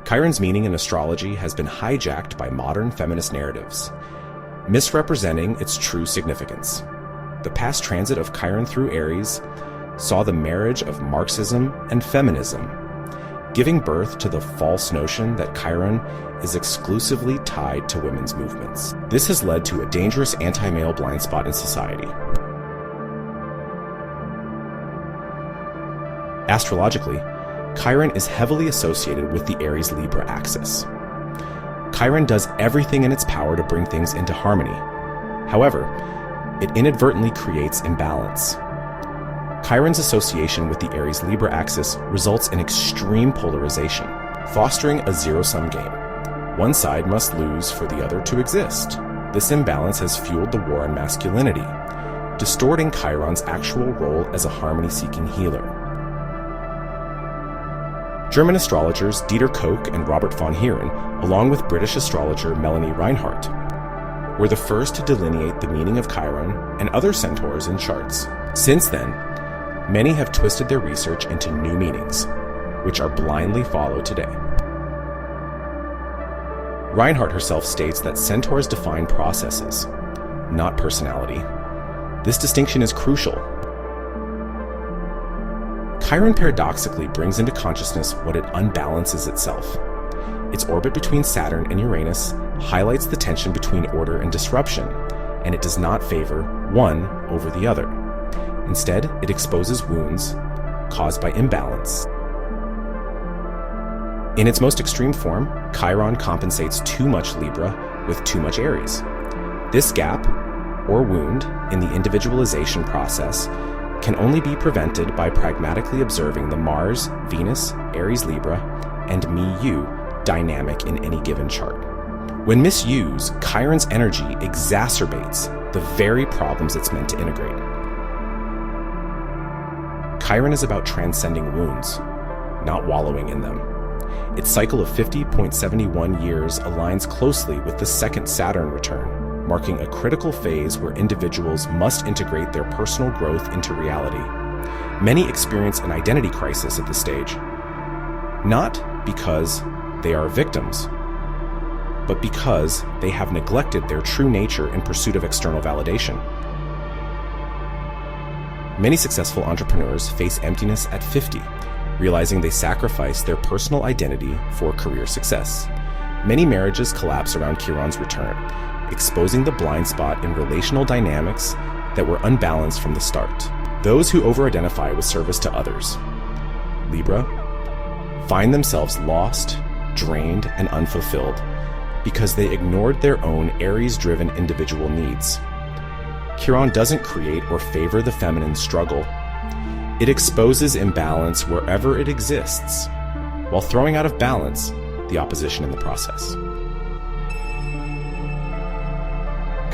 Chiron's meaning in astrology has been hijacked by modern feminist narratives, misrepresenting its true significance. The past transit of Chiron through Aries saw the marriage of Marxism and feminism, giving birth to the false notion that Chiron is exclusively tied to women's movements. This has led to a dangerous anti-male blind spot in society. Astrologically, Chiron is heavily associated with the Aries-Libra axis. Chiron does everything in its power to bring things into harmony. However, it inadvertently creates imbalance. Chiron's association with the Aries-Libra axis results in extreme polarization, fostering a zero-sum game. One side must lose for the other to exist. This imbalance has fueled the war on masculinity, distorting Chiron's actual role as a harmony-seeking healer. German astrologers Dieter Koch and Robert von Heeren, along with British astrologer Melanie Reinhardt, were the first to delineate the meaning of Chiron and other centaurs in charts. Since then, many have twisted their research into new meanings, which are blindly followed today. Reinhardt herself states that centaurs define processes, not personality. This distinction is crucial. Chiron paradoxically brings into consciousness what it unbalances itself. Its orbit between Saturn and Uranus highlights the tension between order and disruption, and it does not favor one over the other. Instead, it exposes wounds caused by imbalance. In its most extreme form, Chiron compensates too much Libra with too much Aries. This gap, or wound, in the individualization process can only be prevented by pragmatically observing the Mars, Venus, Aries-Libra, and Me-You dynamic in any given chart. When misused, Chiron's energy exacerbates the very problems it's meant to integrate. Chiron is about transcending wounds, not wallowing in them. Its cycle of 50.71 years aligns closely with the second Saturn return, marking a critical phase where individuals must integrate their personal growth into reality. Many experience an identity crisis at this stage, not because they are victims, but because they have neglected their true nature in pursuit of external validation. Many successful entrepreneurs face emptiness at 50, realizing they sacrificed their personal identity for career success. Many marriages collapse around Chiron's return, exposing the blind spot in relational dynamics that were unbalanced from the start. Those who over-identify with service to others, Libra, find themselves lost, drained, and unfulfilled because they ignored their own Aries-driven individual needs. Chiron doesn't create or favor the feminine struggle. It exposes imbalance wherever it exists, while throwing out of balance the opposition in the process.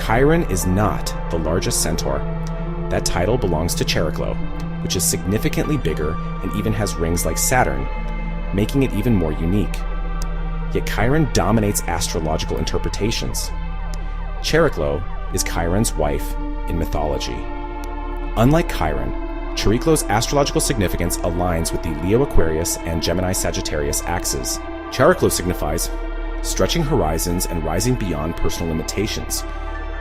Chiron is not the largest centaur. That title belongs to Chariklo, which is significantly bigger and even has rings like Saturn, making it even more unique. Yet Chiron dominates astrological interpretations. Chariklo is Chiron's wife in mythology. Unlike Chiron, Chariklo's astrological significance aligns with the Leo-Aquarius and Gemini-Sagittarius axes. Chariklo signifies stretching horizons and rising beyond personal limitations,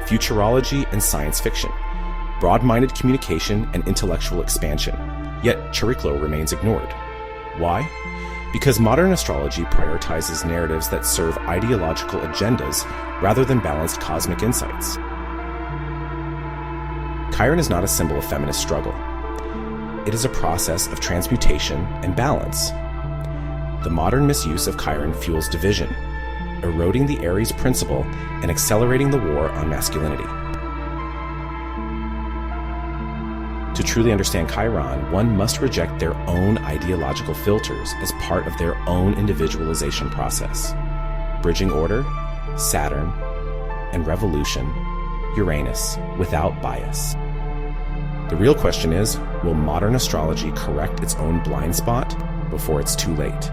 futurology and science fiction, broad-minded communication and intellectual expansion. Yet Chariklo remains ignored. Why? Because modern astrology prioritizes narratives that serve ideological agendas rather than balanced cosmic insights. Chiron is not a symbol of feminist struggle. It is a process of transmutation and balance. The modern misuse of Chiron fuels division, eroding the Aries principle and accelerating the war on masculinity. To truly understand Chiron, one must reject their own ideological filters as part of their own individualization process. Bridging order, Saturn, and revolution, Uranus, without bias. The real question is, will modern astrology correct its own blind spot before it's too late?